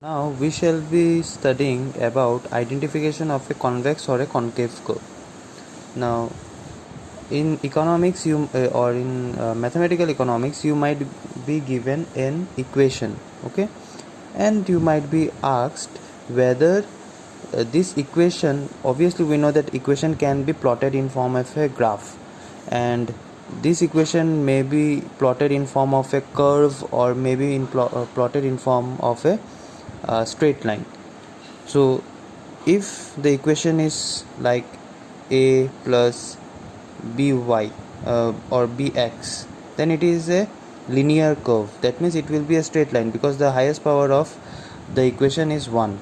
Now we shall be studying about identification of a convex or a concave curve. Now in economics or in mathematical economics you might be given an equation, okay, and you might be asked whether this equation, obviously we know that equation can be plotted in form of a graph, and this equation may be plotted in form of a curve or maybe plotted in form of a straight line. So if the equation is like a plus by or bx, then it is a linear curve. That means it will be a straight line because the highest power of the equation is 1.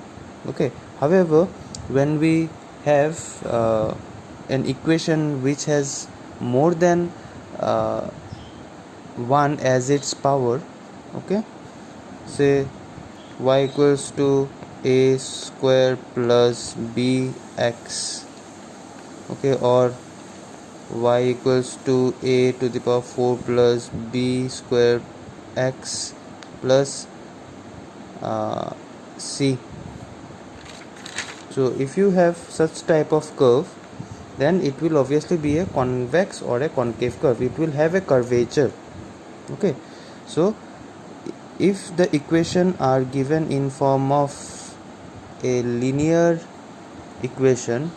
Okay, however, when we have an equation which has more than 1 as its power, okay, say y equals to a square plus bx, okay, or y equals to a to the power 4 plus b square x plus c. So if you have such type of curve, then it will obviously be a convex or a concave curve. It will have a curvature. Okay, so if the equation are given in form of a linear equation,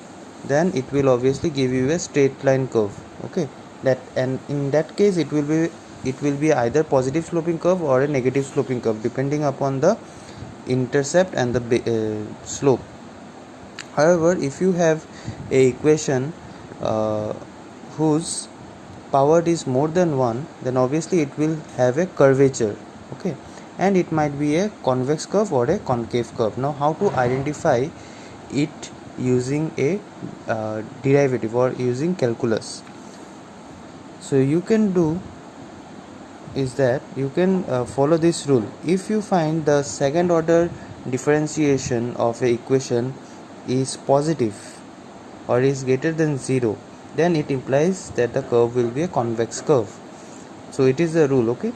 then it will obviously give you a straight line curve. Okay, that, and in that case it will be either positive sloping curve or a negative sloping curve depending upon the intercept and the slope. However, if you have a equation whose power is more than 1, then obviously it will have a curvature, okay, and it might be a convex curve or a concave curve. Now how to identify it using a derivative or using calculus? So you can do is that you can follow this rule. If you find the second order differentiation of a equation is positive or is greater than 0, then it implies that the curve will be a convex curve. So it is the rule, okay.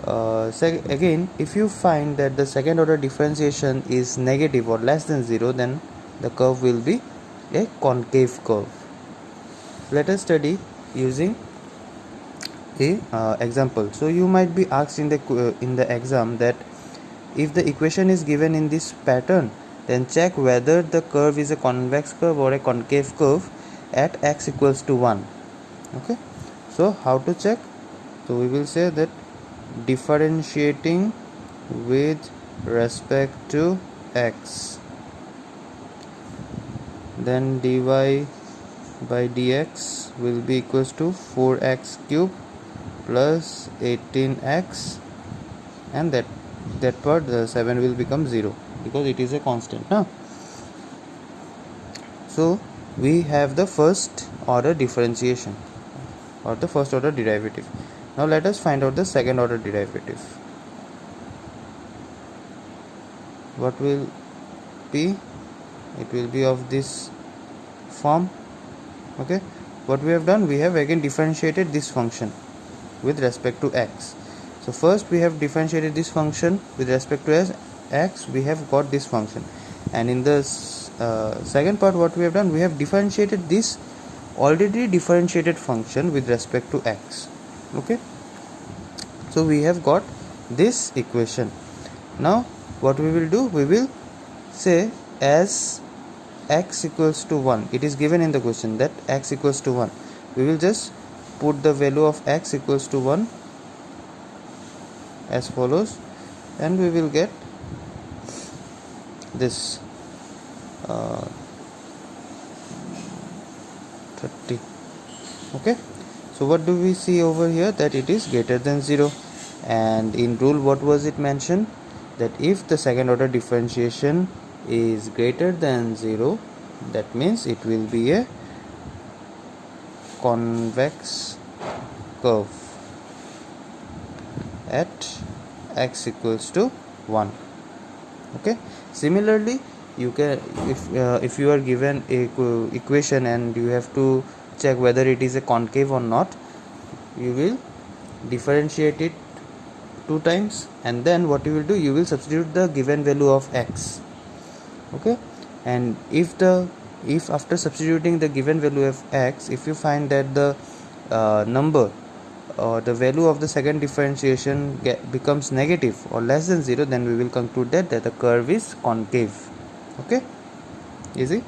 Again, if you find that the second order differentiation is negative or less than 0, then the curve will be a concave curve. Let us study using a example. So you might be asked in the exam that if the equation is given in this pattern, then check whether the curve is a convex curve or a concave curve at x equals to 1. Okay, so how to check? So we will say that differentiating with respect to x, then dy by dx will be equals to 4x cube plus 18x, and that part, the 7 will become 0 because it is a constant, huh? So we have the first order differentiation or the first order derivative. Now let us find out the second order derivative. What will be? It will be of this form. Okay, what we have done, we have again differentiated this function with respect to x. So first we have differentiated this function with respect to x, we have got this function, and in the second part what we have done, we have differentiated this already differentiated function with respect to x. Okay, so we have got this equation. Now what we will do, we will say as x equals to 1, it is given in the question that x equals to 1, we will just put the value of x equals to 1 as follows, and we will get this 30. Okay, so what do we see over here? That it is greater than 0, and in rule what was it mentioned? That if the second order differentiation is greater than 0, that means it will be a convex curve at x equals to 1. Okay, similarly you can, if you are given a equation and you have to check whether it is a concave or not, you will differentiate it 2 times, and then what you will do, you will substitute the given value of x. Okay, and if after substituting the given value of x, if you find that the number or the value of the second differentiation becomes negative or less than 0, then we will conclude that the curve is concave. Okay, easy.